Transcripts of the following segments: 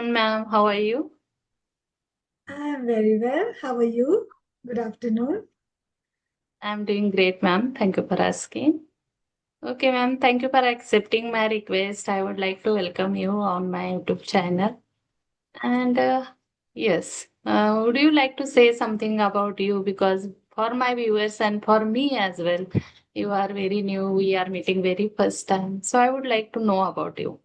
afternoon, ma'am. How are you? I'm very well. How are you? Good afternoon. I'm doing great, ma'am. Thank you for asking. Okay, ma'am. Thank you for accepting my request. I would like to welcome you on my YouTube channel. And yes, would you like to say something about you? Because for my viewers and for me as well, you are very new. We are meeting very first time. So I would like to know about you.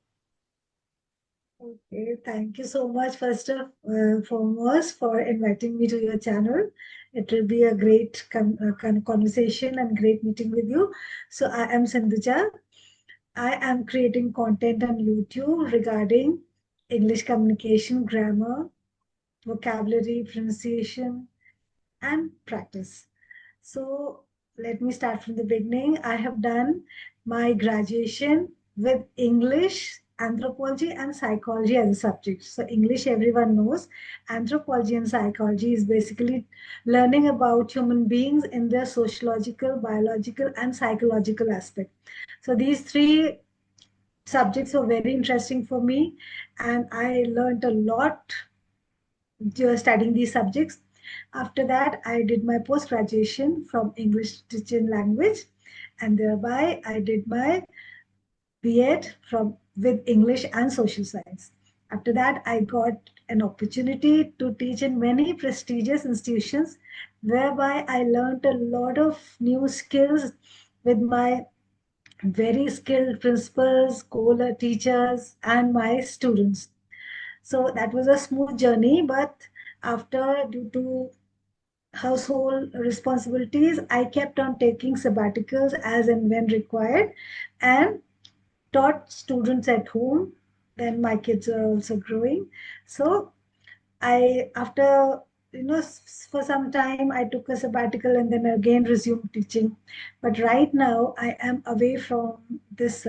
Okay, thank you so much, first of foremost, for inviting me to your channel. It will be a great kind of conversation and great meeting with you. So, I am Sindhuja. I am creating content on YouTube regarding English communication, grammar, vocabulary, pronunciation, and practice. So let me start from the beginning. I have done my graduation with English, anthropology, and psychology as a subject. So, English, everyone knows. Anthropology and psychology is basically learning about human beings in their sociological, biological, and psychological aspect. So, these three subjects were very interesting for me, and I learned a lot studying these subjects. After that, I did my post graduation from English teaching language, and thereby I did my B.Ed from with English and social science. After that, I got an opportunity to teach in many prestigious institutions, whereby I learned a lot of new skills with my very skilled principals, teachers, and my students. So that was a smooth journey, but after, due to household responsibilities, I kept on taking sabbaticals as and when required and taught students at home. Then my kids are also growing. So after, for some time, I took a sabbatical and then again resumed teaching. But right now, I am away from this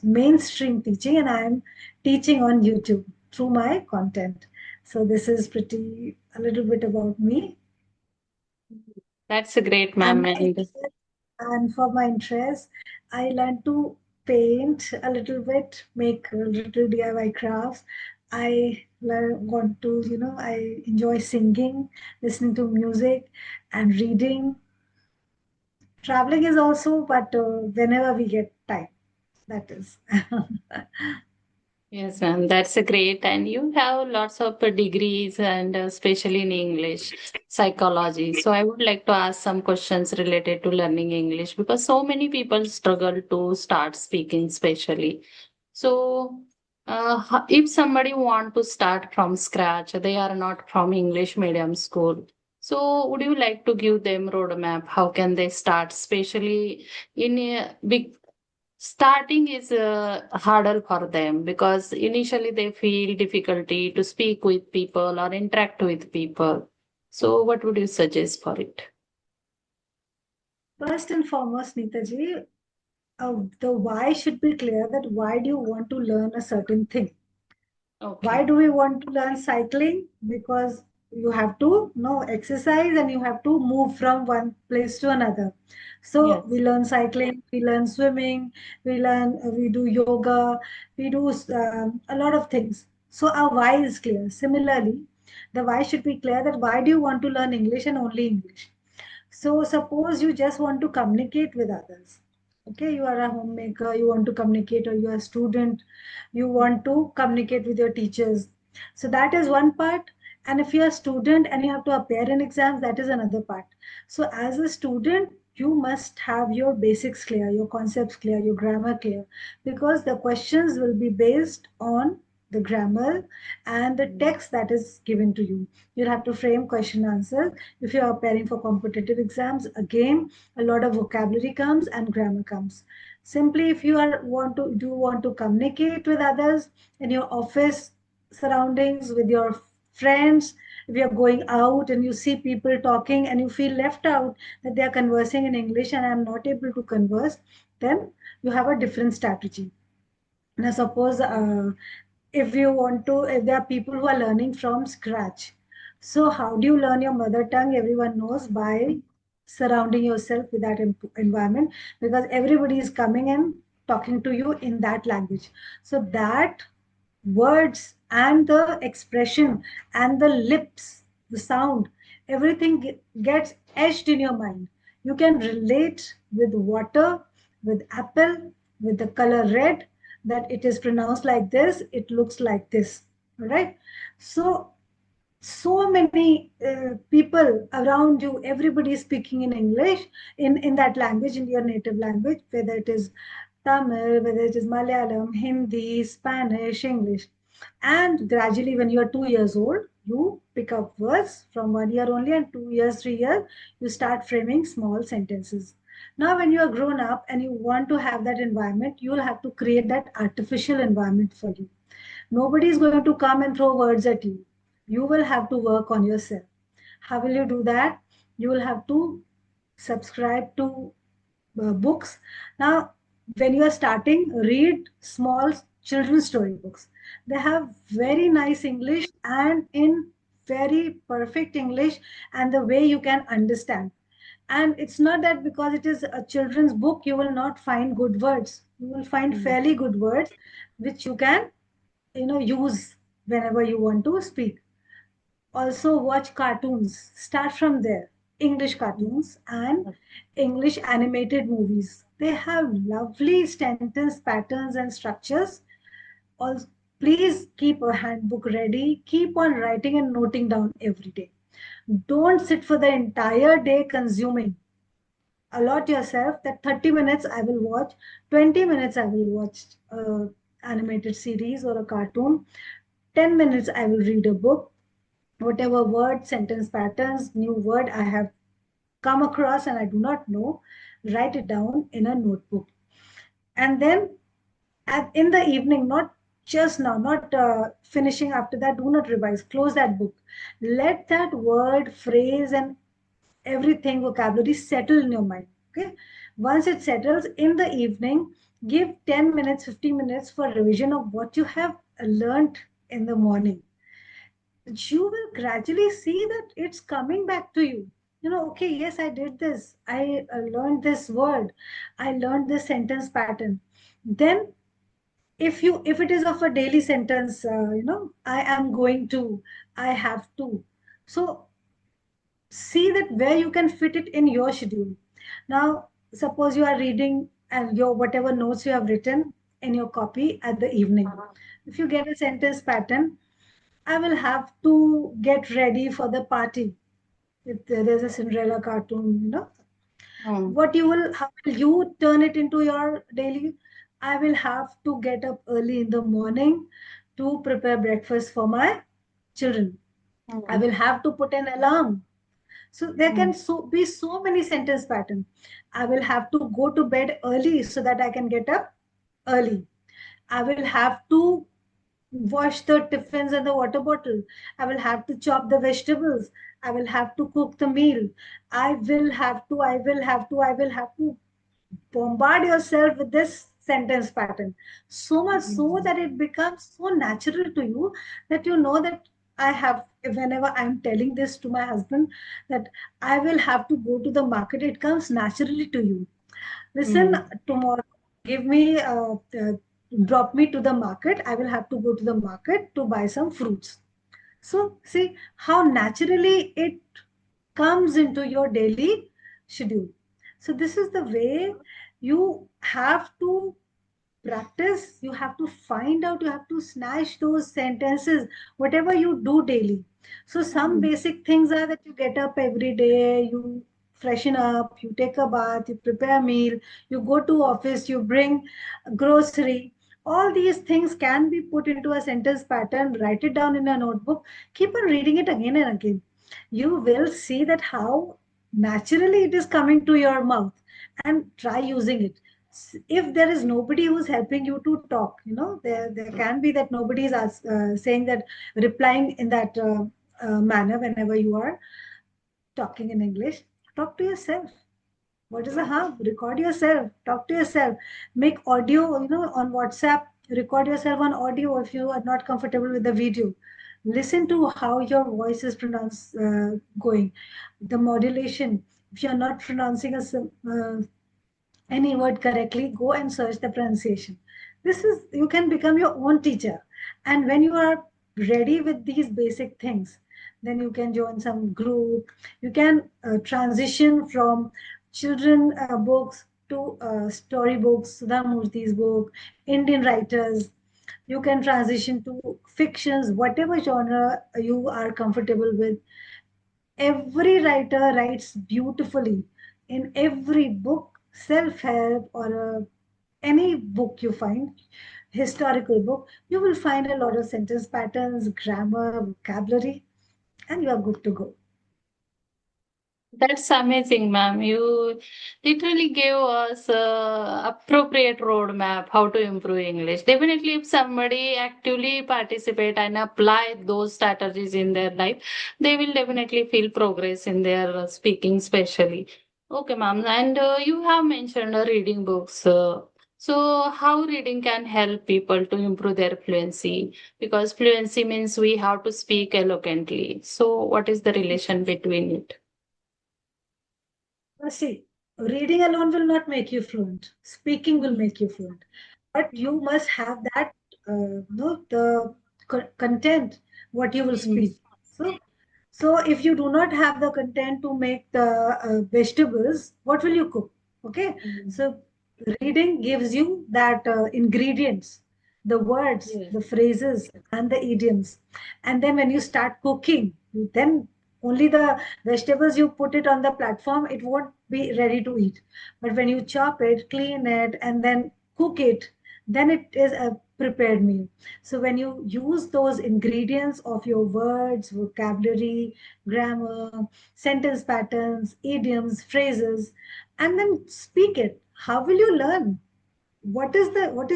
mainstream teaching and I'm teaching on YouTube through my content. So this is pretty a little bit about me. That's a great, And ma'am. And for my interest, I learned to paint a little bit, make a little DIY crafts. Want to, I enjoy singing, listening to music, and reading. Traveling is also, but whenever we get time, that is. yes, ma'am, that's a great. And you have lots of degrees and especially in English, psychology. So I would like to ask some questions related to learning English because so many people struggle to start speaking, especially. So if somebody want to start from scratch, they are not from English medium school. So would you like to give them roadmap? How can they start, especially in a big starting is a hurdle for them because initially they feel difficulty to speak with people or interact with people. So what would you suggest for it? First and foremost, Neetaji, the why should be clear, that why do you want to learn a certain thing? Why Okay. do we want to learn cycling? Because you have to know exercise and you have to move from one place to another. So we Yes. learn cycling, we learn swimming, we do yoga, we do a lot of things. So our why is clear. Similarly, the why should be clear, that why do you want to learn English and only English? So suppose you just want to communicate with others. Okay, you are a homemaker, you want to communicate, or you are a student, you want to communicate with your teachers. So that is one part. And if you're a student and you have to appear in exams, that is another part. So as a student, you must have your basics clear, your concepts clear, your grammar clear, because the questions will be based on the grammar and the text that is given to you. You'll have to frame question answers. If you are preparing for competitive exams, again, a lot of vocabulary comes and grammar comes. Simply, if you are want to communicate with others in your office surroundings, with your friends, if you're going out and you see people talking and you feel left out, that they are conversing in English and I'm not able to converse, then you have a different strategy. Now, suppose if there are people who are learning from scratch. So, how do you learn your mother tongue? Everyone knows, by surrounding yourself with that environment, because everybody is coming and talking to you in that language. So, that words and the expression and the lips, the sound, everything gets etched in your mind. You can relate with water, with apple, with the color red, that it is pronounced like this, it looks like this. All right. So many people around you, everybody is speaking in English, in that language, in your native language, whether it is Tamil, whether it is Malayalam, Hindi, Spanish, English. And gradually, when you are 2 years old, you pick up words from 1 year only, and 2 years, 3 years, you start framing small sentences. Now, when you are grown up and you want to have that environment, you will have to create that artificial environment for you. Nobody is going to come and throw words at you. You will have to work on yourself. How will you do that? You will have to subscribe to books. Now, when you are starting, read small children's storybooks. They have very nice English and in very perfect English, and the way you can understand. And it's not that because it is a children's book, you will not find good words. You will find Mm. fairly good words which you can use whenever you want to speak. Also watch cartoons, start from there. English cartoons and English animated movies, they have lovely sentence patterns and structures. Also, please keep a handbook ready, keep on writing and noting down every day. Don't sit for the entire day consuming. Allot yourself that 30 minutes I will watch, 20 minutes I will watch animated series or a cartoon, 10 minutes I will read a book. Whatever word, sentence patterns, new word I have come across and I do not know, write it down in a notebook. And then in the evening, not just now, not finishing after that, do not revise, close that book. Let that word, phrase, and everything, vocabulary settle in your mind. Okay. Once it settles in the evening, give 10 minutes, 15 minutes for revision of what you have learned in the morning. You will gradually see that it's coming back to you. Okay, yes, I did this. I learned this word. I learned this sentence pattern. Then, if it is of a daily sentence, I am going to, I have to. So see that where you can fit it in your schedule. Now, suppose you are reading and your whatever notes you have written in your copy at the evening. If you get a sentence pattern, I will have to get ready for the party. If there's a Cinderella cartoon, Mm. what you will, how will you turn it into your daily? I will have to get up early in the morning to prepare breakfast for my children. I Mm. will have to put an alarm. So there Mm. can be so many sentence pattern. I will have to go to bed early so that I can get up early. I will have to wash the tiffins and the water bottle. I will have to chop the vegetables. I will have to cook the meal. I will have to bombard yourself with this sentence pattern. So much so Mm. that it becomes so natural to you that you know that I have, whenever I'm telling this to my husband, that I will have to go to the market, it comes naturally to you. Listen, Mm. tomorrow, give me, drop me to the market. I will have to go to the market to buy some fruits. So, see how naturally it comes into your daily schedule. So, this is the way you have to practice. You have to find out, you have to snatch those sentences, whatever you do daily. So, some Mm. basic things are that you get up every day, you freshen up, you take a bath, you prepare a meal, you go to office, you bring grocery. All these things can be put into a sentence pattern, write it down in a notebook, keep on reading it again and again. You will see that how naturally it is coming to your mouth, and try using it. If there is nobody who's helping you to talk, there can be that nobody is saying that, replying in that manner whenever you are talking in English. Talk to yourself. What is the harm? Record yourself. Talk to yourself. Make audio, on WhatsApp. Record yourself on audio if you are not comfortable with the video. Listen to how your voice is pronounced, going. The modulation. If you are not pronouncing any word correctly, go and search the pronunciation. This is, you can become your own teacher. And when you are ready with these basic things, then you can join some group. You can transition from children books to storybooks, Sudha Murthy's book, Indian writers. You can transition to fictions, whatever genre you are comfortable with. Every writer writes beautifully. In every book, self-help or any book you find, historical book, you will find a lot of sentence patterns, grammar, vocabulary, and you are good to go. That's amazing, ma'am. You literally gave us a appropriate roadmap how to improve English. Definitely, if somebody actively participate and apply those strategies in their life, they will definitely feel progress in their speaking, especially. Okay, ma'am. And you have mentioned reading books. So, how reading can help people to improve their fluency? Because fluency means we have to speak eloquently. So, what is the relation between it? See, reading alone will not make you fluent. Speaking will make you fluent. But you must have that, no, the content, what you will Mm. speak. So if you do not have the content to make the vegetables, what will you cook? Okay, Mm. so reading gives you that ingredients, the words, Yeah. the phrases, and the idioms. And then when you start cooking, then only the vegetables you put it on the platform, it won't be ready to eat. But when you chop it, clean it, and then cook it, then it is a prepared meal. So when you use those ingredients of your words, vocabulary, grammar, sentence patterns, idioms, phrases, and then speak it, how will you learn? What is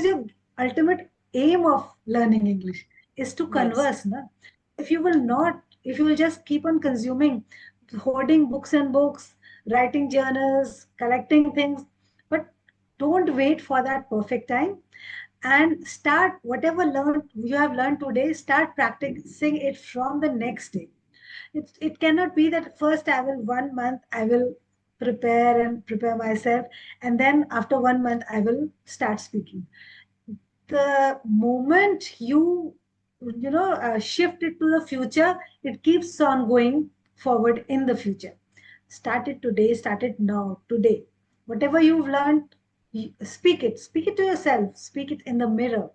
your ultimate aim of learning English? Is to Yes. converse, na? If you will just keep on consuming, hoarding books and books, writing journals, collecting things, but don't wait for that perfect time, and start whatever you have learned today, start practicing it from the next day. It cannot be that first I will 1 month I will prepare myself, and then after 1 month I will start speaking. The moment shift it to the future, it keeps on going forward in the future. Start it today, start it now, today. Whatever you've learned, speak it to yourself, speak it in the mirror.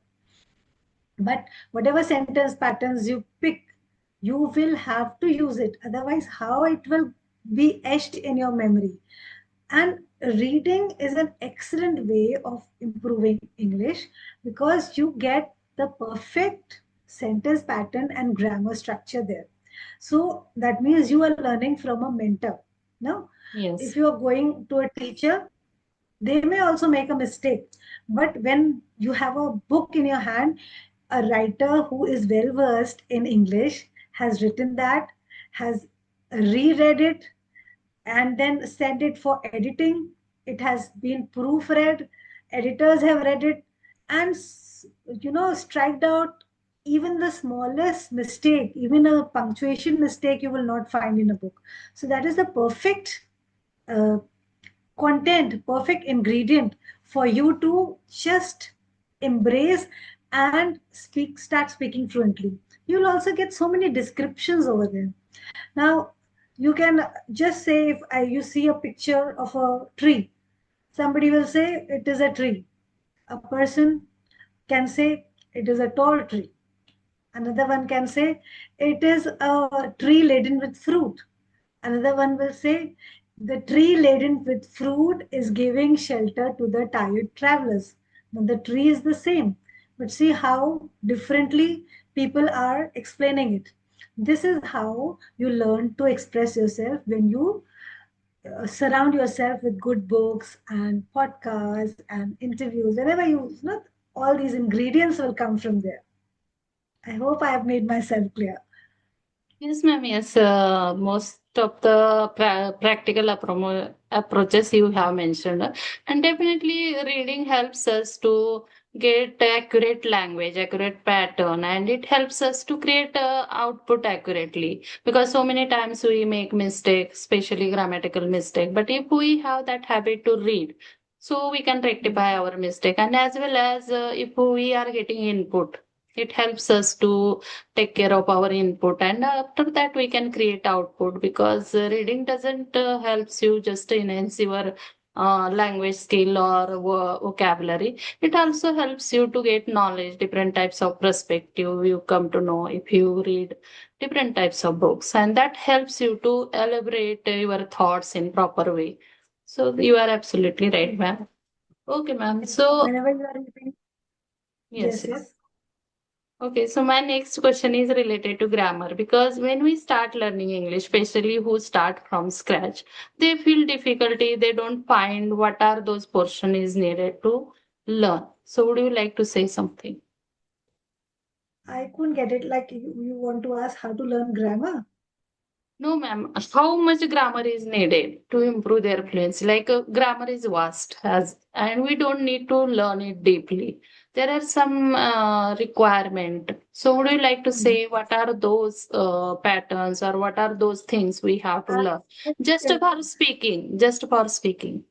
But whatever sentence patterns you pick, you will have to use it. Otherwise, how it will be etched in your memory? And reading is an excellent way of improving English, because you get the perfect sentence pattern and grammar structure there. So that means you are learning from a mentor. Now, if Yes. you are going to a teacher, they may also make a mistake. But when you have a book in your hand, a writer who is well versed in English has written that, has reread it, and then sent it for editing. It has been proofread, editors have read it, and striked out even the smallest mistake, even a punctuation mistake, you will not find in a book. So that is the perfect uh, content, perfect ingredient for you to just embrace and start speaking fluently. You'll also get so many descriptions over there. Now, you can just say, if you see a picture of a tree, somebody will say it is a tree. A person can say it is a tall tree. Another one can say it is a tree laden with fruit. Another one will say the tree laden with fruit is giving shelter to the tired travelers. Now, the tree is the same, but see how differently people are explaining it. This is how you learn to express yourself, when you surround yourself with good books and podcasts and interviews. Whenever all these ingredients will come from there. I hope I have made myself clear. Yes, ma'am. Yes, most of the practical approaches you have mentioned, and definitely reading helps us to get accurate language, accurate pattern, and it helps us to create output accurately. Because so many times we make mistakes, especially grammatical mistake. But if we have that habit to read, so we can rectify our mistake, and as well as if we are getting input. It helps us to take care of our input, and after that we can create output, because reading doesn't helps you just enhance your language skill or vocabulary. It also helps you to get knowledge, different types of perspective you come to know if you read different types of books, and that helps you to elaborate your thoughts in proper way. So you are absolutely right, ma'am. Okay, ma'am. And So whenever you are reading, yes, yes, yes. yes. Okay, so my next question is related to grammar, because when we start learning English, especially who start from scratch, they feel difficulty. They don't find what are those portion is needed to learn. So would you like to say something? I couldn't get it. Like you want to ask how to learn grammar? No, ma'am. How much grammar is needed to improve their fluency? Like grammar is vast, as and we don't need to learn it deeply. There are some requirement. So, would you like to Mhm. say what are those patterns, or what are those things we have to I learn? would Just say, for speaking. Just for speaking.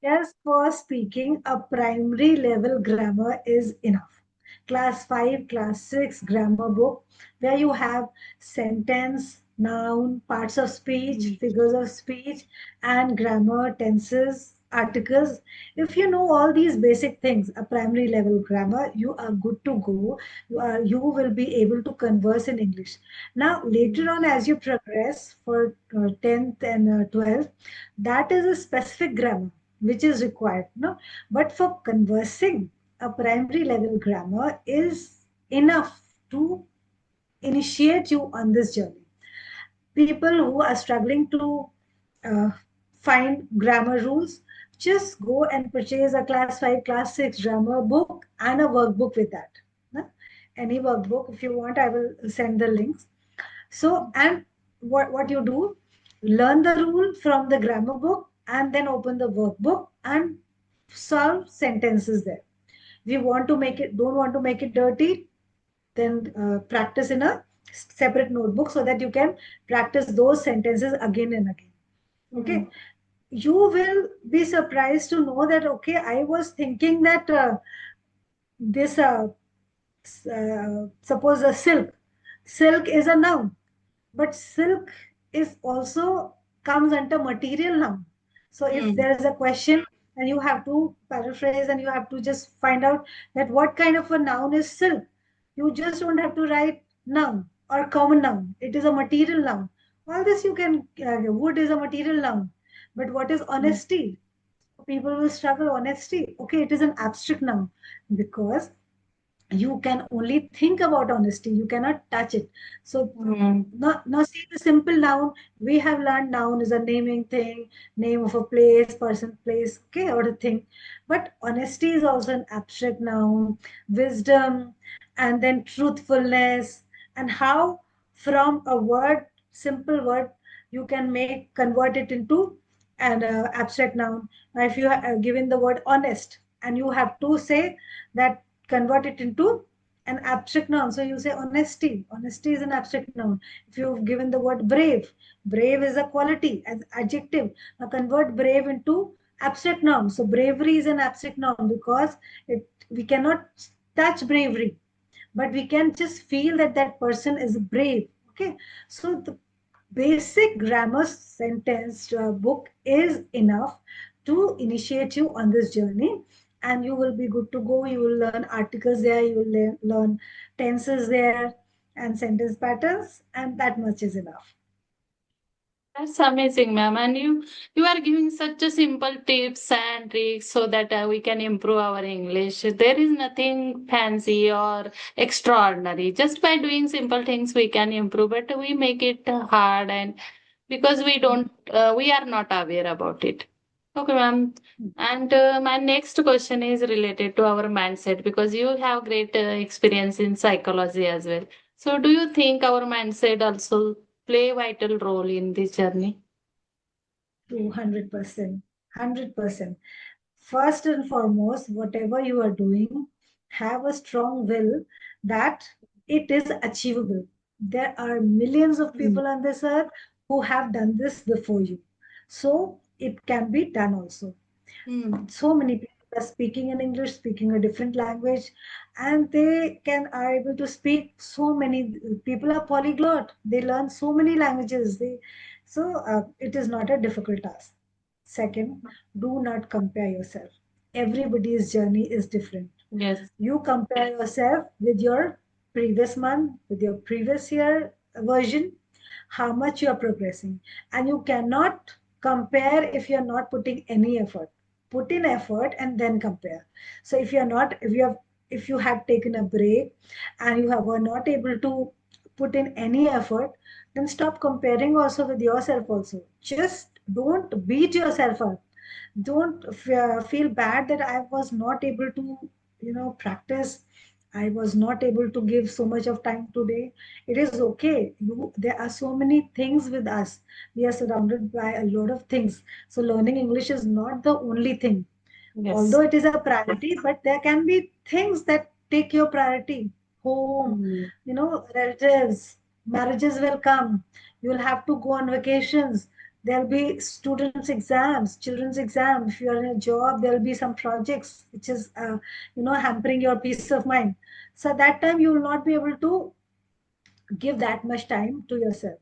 just for speaking, a primary level grammar is enough. Class 5, class 6 grammar book, where you have sentence, noun, parts of speech, Mm. figures of speech, and grammar, tenses, articles. If you know all these basic things, a primary level grammar, you are good to go. You will be able to converse in English. Now, later on, as you progress for 10th and 12th, that is a specific grammar which is required. No, but for conversing, a primary level grammar is enough to initiate you on this journey. People who are struggling to uh, find grammar rules, just go and purchase a class 5, class 6 grammar book and a workbook with that. No? Any workbook, if you want, I will send the links. So, and what you do, learn the rule from the grammar book and then open the workbook and solve sentences there. If you want to make it, don't want to make it dirty, then practice in a separate notebook so that you can practice those sentences again and again. Okay. Mm. You will be surprised to know that, okay, I was thinking that this, suppose a silk is a noun, but silk is also comes under material noun. So if Mm. there is a question and you have to paraphrase and you have to just find out that what kind of a noun is silk, you just don't have to write noun or common noun. It is a material noun. All this you can, wood is a material noun. But what is Mm. honesty? People will struggle. Honesty, okay, it is an abstract noun because you can only think about honesty, you cannot touch it. So Mm. now see the simple noun. We have learned noun is a naming thing, name of a place, person, place, okay, or a thing. But honesty is also an abstract noun. Wisdom, and then truthfulness, and how from a word, simple word, you can make convert it into an abstract noun. Now if you are given the word honest and you have to say that, convert it into an abstract noun. So you say honesty. Honesty is an abstract noun. If you've given the word brave, brave is a quality, as adjective. Now convert brave into abstract noun. So bravery is an abstract noun because we cannot touch bravery, but we can just feel that that person is brave. Okay, so the basic grammar sentence book is enough to initiate you on this journey, and you will be good to go. You will learn articles there, you will learn tenses there and sentence patterns, and that much is enough. That's amazing, ma'am. And you are giving such a simple tips and tricks so that we can improve our English. There is nothing fancy or extraordinary. Just by doing simple things, we can improve. But we make it hard, and because we are not aware about it. Okay, ma'am. And my next question is related to our mindset, because you have great experience in psychology as well. So, do you think our mindset also play a vital role in this journey? 200%. 100%. First and foremost, whatever you are doing, have a strong will that it is achievable. There are millions of Mm. people on this earth who have done this before you. So it can be done also. Mm. So many people are speaking in English, speaking a different language, and they can are able to speak so many. People are polyglot. They learn so many languages. It is not a difficult task. Second, do not compare yourself. Everybody's journey is different. Yes. You compare yourself with your previous month, with your previous year version, how much you are progressing. And you cannot compare if you're not putting any effort. Put in effort and then compare. So if you're not, if you have taken a break and were not able to put in any effort, then stop comparing also with yourself also. Just don't beat yourself up. Don't feel bad that I was not able to practice. I was not able to give so much of time today. It is okay. There are so many things with us. We are surrounded by a lot of things. So learning English is not the only thing, although Yes. it is a priority, but there can be things that take your priority. Home, Mm. relatives, marriages will come. You will have to go on vacations. There'll be students' exams, children's exams. If you are in a job, there'll be some projects which is, hampering your peace of mind. So at that time, you will not be able to give that much time to yourself.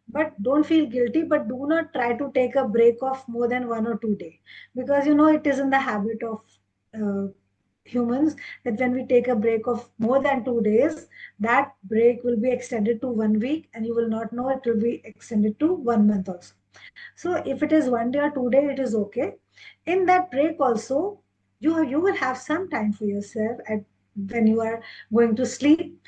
But don't feel guilty, but do not try to take a break of more than 1 or 2 days, because it is in the habit of uh, humans that when we take a break of more than 2 days, that break will be extended to 1 week, and you will not know it will be extended to 1 month also. So if it is 1 day or 2 day, it is okay. In that break also, you will have some time for yourself at when you are going to sleep.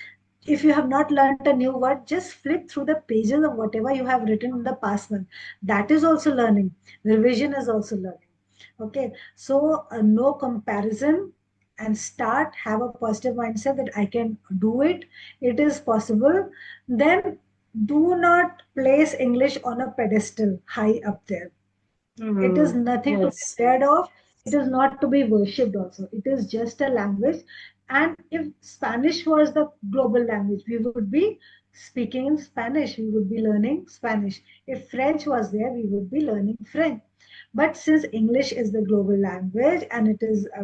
If you have not learnt a new word, just flip through the pages of whatever you have written in the past one. That is also learning. Revision is also learning. Okay, so no comparison, and have a positive mindset that I can do it. It is possible. Then do not place English on a pedestal high up there. It is Mm. nothing to be Yes. scared of. It is not to be worshipped also. It is just a language. And if Spanish was the global language, we would be speaking in Spanish. We would be learning Spanish. If French was there, we would be learning French. But since English is the global language, and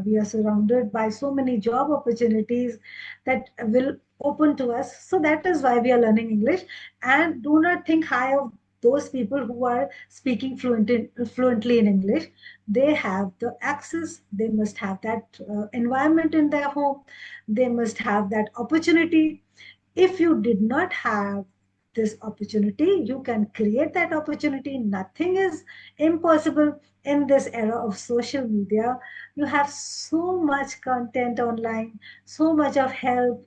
we are surrounded by so many job opportunities that will open to us. So that is why we are learning English. And do not think high of those people who are speaking fluently in English. They have the access. They must have that environment in their home. They must have that opportunity. If you did not have this opportunity, you can create that opportunity. Nothing is impossible in this era of social media. You have so much content online, so much of help.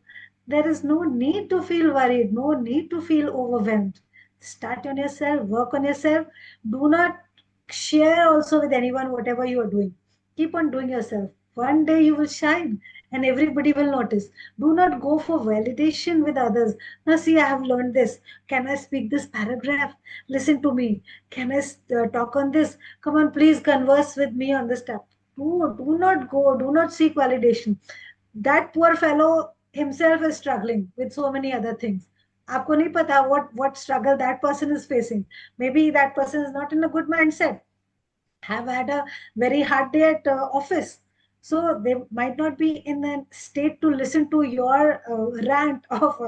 There is no need to feel worried, no need to feel overwhelmed. Start on yourself, work on yourself. Do not share also with anyone whatever you are doing. Keep on doing yourself. One day you will shine and everybody will notice. Do not go for validation with others. Now, see, I have learned this. Can I speak this paragraph? Listen to me. Can I talk on this? Come on, please converse with me on this stuff. Do not go. Do not seek validation. That poor fellow himself is struggling with so many other things. आपको नहीं पता what struggle that person is facing. Maybe that person is not in a good mindset, have had a very hard day at office. So they might not be in a state to listen to your rant of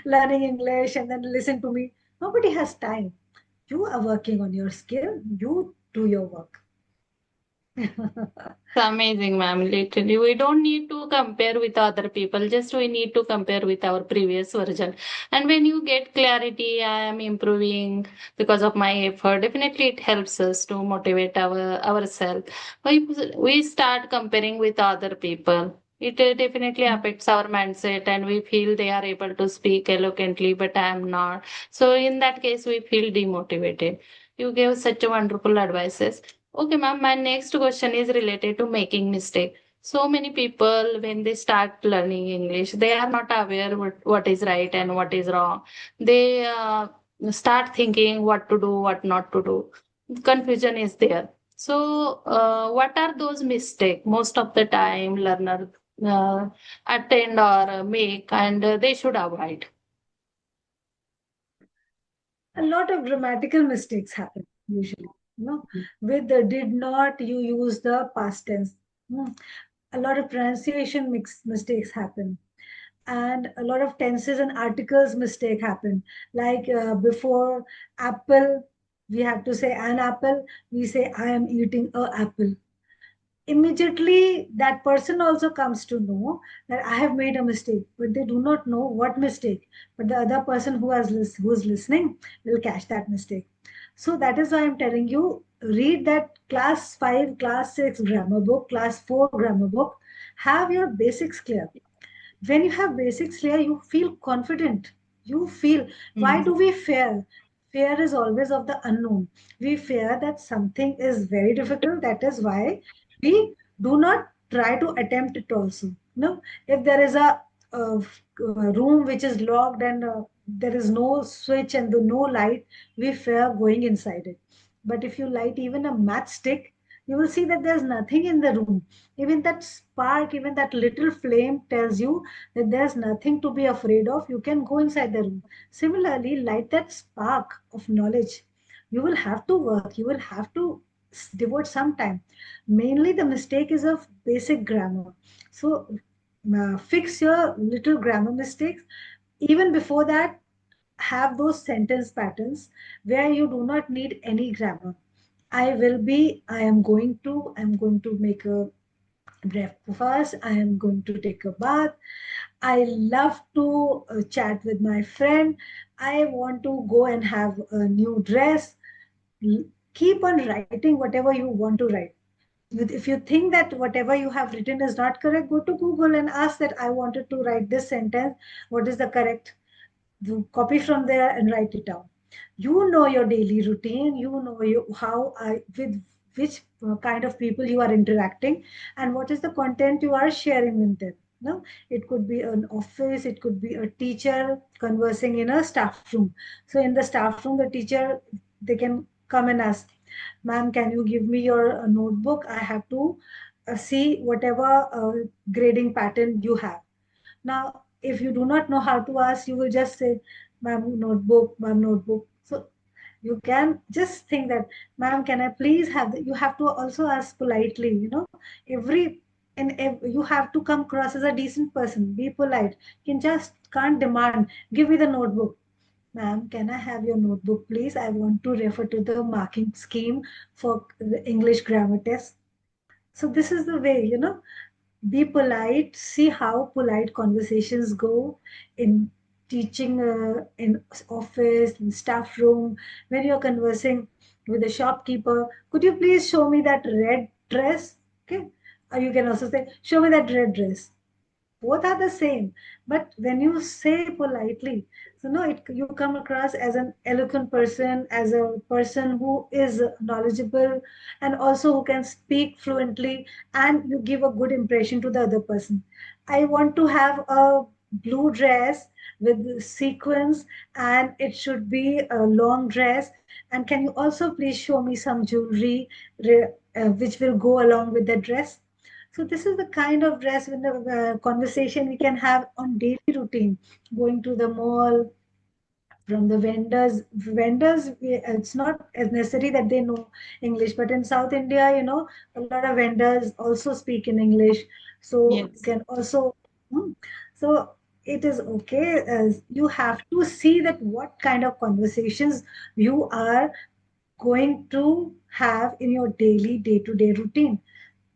learning English and then listen to me. Nobody has time. You are working on your skill. You do your work. It's amazing, ma'am. Literally, we don't need to compare with other people. Just we need to compare with our previous version. And when you get clarity, I am improving because of my effort. Definitely, it helps us to motivate ourselves. We start comparing with other people. It definitely affects our mindset, and we feel they are able to speak eloquently, but I am not. So in that case, we feel demotivated. You gave such a wonderful advices. Okay, ma'am. My next question is related to making mistake. So many people, when they start learning English, they are not aware what is right and what is wrong. They start thinking what to do, what not to do. Confusion is there. So, what are those mistakes most of the time learner uh, attend or make, and they should avoid? A lot of grammatical mistakes happen usually. With the did not, you use the past tense. Hmm. A lot of pronunciation mistakes happen, and a lot of tenses and articles mistake happen. Like before apple, we have to say an apple. We say I am eating a apple. Immediately that person also comes to know that I have made a mistake, but they do not know what mistake. But the other person who's listening will catch that mistake. So that is why I'm telling you, read that class 5, class 6 grammar book, class 4 grammar book. Have your basics clear. When you have basics clear, you feel confident. You feel, why do Mm. we fear? Fear is always of the unknown. We fear that something is very difficult. That is why we do not try to attempt it also. No, if there is a room which is locked and there is no switch and no light, we fear going inside it. But if you light even a matchstick, you will see that there's nothing in the room. Even that spark, even that little flame tells you that there's nothing to be afraid of. You can go inside the room. Similarly, light that spark of knowledge. You will have to work, you will have to devote some time. Mainly, the mistake is of basic grammar. So, fix your little grammar mistakes. Even before that, have those sentence patterns where you do not need any grammar. I will be, I'm going to make a breakfast, I am going to take a bath, I love to chat with my friend, I want to go and have a new dress. Keep on writing whatever you want to write. If you think that whatever you have written is not correct, go to Google and ask that I wanted to write this sentence. What is the correct? You copy from there and write it down. You know your daily routine. You know how with which kind of people you are interacting, and what is the content you are sharing with them. No, it could be an office, it could be a teacher conversing in a staff room. So in the staff room, the teacher, they can come and ask, "Ma'am, can you give me your notebook? I have to see whatever grading pattern you have." Now, if you do not know how to ask, you will just say, "Ma'am, notebook, ma'am, notebook." So you can just think that, "Ma'am, can I please have the—" You have to also ask politely, you know, every, you have to come across as a decent person, be polite. You can just can't demand, "Give me the notebook." "Ma'am, can I have your notebook, please? I want to refer to the marking scheme for the English grammar test." So this is the way, you know, be polite, see how polite conversations go in teaching, in office, in staff room, when you're conversing with the shopkeeper. "Could you please show me that red dress?" Okay. Or you can also say, "Show me that red dress." Both are the same, but when you say politely, so no, you come across as an eloquent person, as a person who is knowledgeable and also who can speak fluently, and you give a good impression to the other person. "I want to have a blue dress with sequins, and it should be a long dress, and can you also please show me some jewelry which will go along with the dress?" So this is the kind of dress with the conversation we can have on daily routine. Going to the mall, from the vendors, it's not as necessary that they know English, but in South India, you know, a lot of vendors also speak in English. So you Yes. can also, hmm, so it is okay. As you have to see that what kind of conversations you are going to have in your daily day-to-day routine.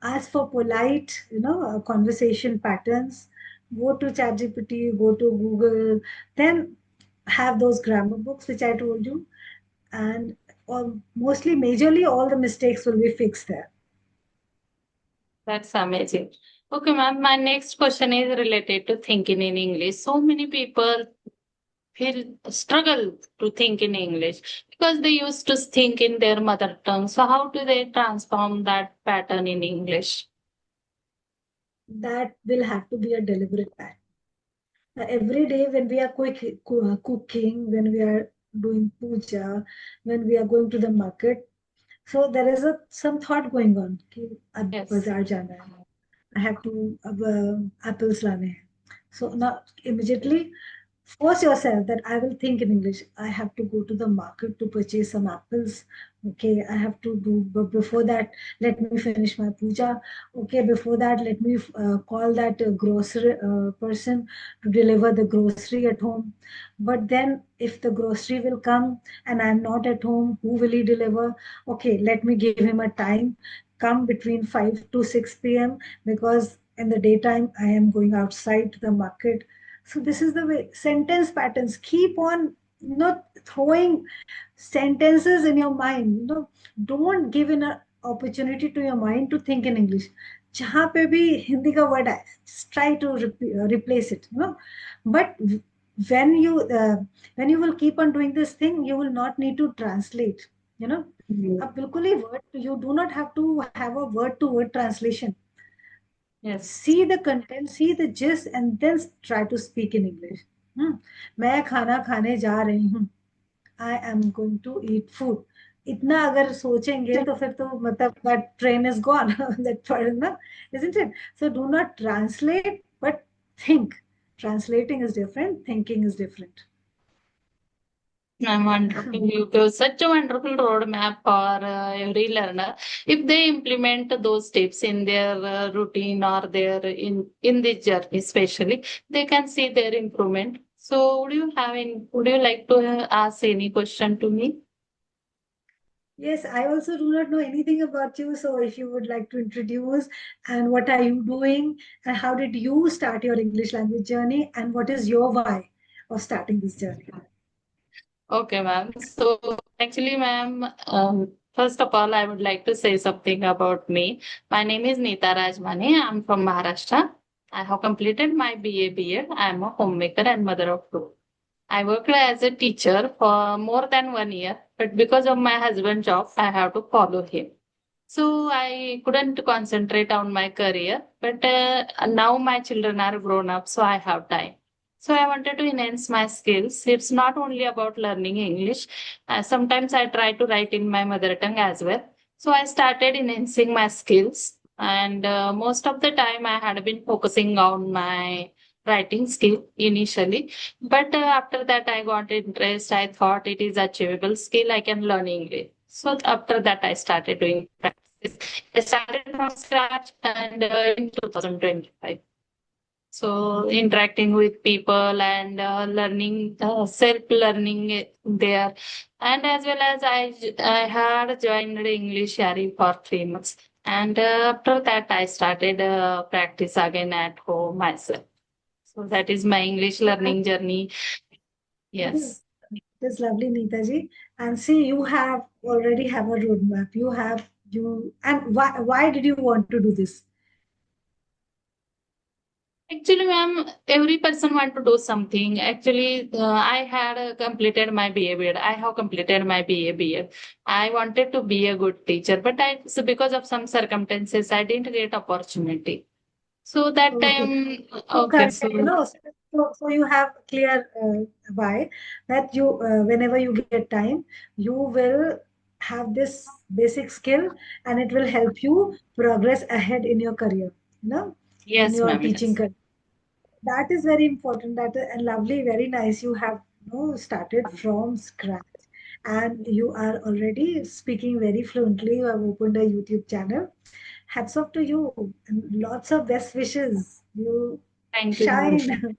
As for polite, you know, conversation patterns, go to ChatGPT, go to Google, then have those grammar books which I told you, and mostly, majorly, all the mistakes will be fixed there. That's amazing. Okay, ma'am. My next question is related to thinking in English. So many people feel struggle to think in English because they used to think in their mother tongue. So how do they transform that pattern in English? That will have to be a deliberate act. Every day when we are cooking, when we are doing puja, when we are going to the market, so there is some thought going on. कि अब Yes. बाजार जाना है, I have to अब apples लाने हैं. So now immediately force yourself that I will think in English. I have to go to the market to purchase some apples. Okay, I have to do, but before that, let me finish my puja. Okay, before that, let me call that grocery person to deliver the grocery at home. But then, if the grocery will come and I'm not at home, who will he deliver? Okay, let me give him a time. Come between 5 to 6 p.m. because in the daytime I am going outside to the market. So this is the way sentence patterns keep on, throwing sentences in your mind. Don't give an opportunity to your mind to think in English. जहाँ पे भी हिंदी का word है, just try to replace it. But when you uh, when you will keep on doing this thing, you will not need to translate. You know, Mm. अब बिल्कुल ही word, you do not have to have a word to word translation. Yes. See the content, see the gist, and then try to speak in English. Hmm. मैं खाना खाने जा रही हूँ. I am going to eat food. इतना अगर सोचेंगे तो फिर तो मतलब that train is gone. That train, ना, isn't it? So do not translate, but think. Translating is different. Thinking is different. Wonderful. You give such a wonderful roadmap for every learner. If they implement those tips in their routine or their in this journey, especially, they can see their improvement. So, would you like to ask any question to me? Yes, I also do not know anything about you. So if you would like to introduce, and what are you doing, and how did you start your English language journey, and what is your why of starting this journey? Okay, ma'am. So actually, ma'am, first of all, I would like to say something about me. My name is Neeta Rajmani. I'm from Maharashtra. I have completed my BA B.Ed. I am a homemaker and mother of two. I worked as a teacher for more than 1 year, but because of my husband's job, I have to follow him. So I couldn't concentrate on my career, but now my children are grown up, so I have time. So I wanted to enhance my skills. It's not only about learning English. Sometimes I try to write in my mother tongue as well. So I started enhancing my skills, and most of the time I had been focusing on my writing skill initially, but after that I got interest. I thought it is achievable skill. I can learn English. So after that I started doing practice. I started from scratch and in 2025. So interacting with people and learning, self-learning there. And as well as I had joined English Yari for 3 months. And after that, I started practice again at home myself. So that is my English learning journey. That is Yes. that is lovely, Neetaji. And see, you have already have a roadmap. And why did you want to do this? Actually, ma'am, every person want to do something. Actually, I had completed my BA B.Ed. I have completed my BA B.Ed. I wanted to be a good teacher, but so because of some circumstances, I didn't get opportunity. So that Okay. time, So okay, so you have clear why that whenever you get time, you will have this basic skill, and it will help you progress ahead in your career, in yes, your ma'am, teaching yes. career. That is very important. And lovely, very nice. You have started from scratch, and you are already speaking very fluently. You have opened a YouTube channel. Hats off to you, and lots of best wishes. You Thank you, ma'am. shine.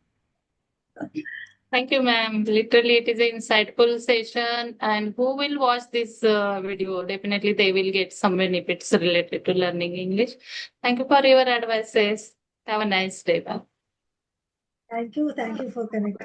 Thank you, ma'am. Literally, it is an insightful session. And who will watch this video? Definitely, they will get some benefits related to learning English. Thank you for your advices. Have a nice day, ma'am. Thank you for connecting.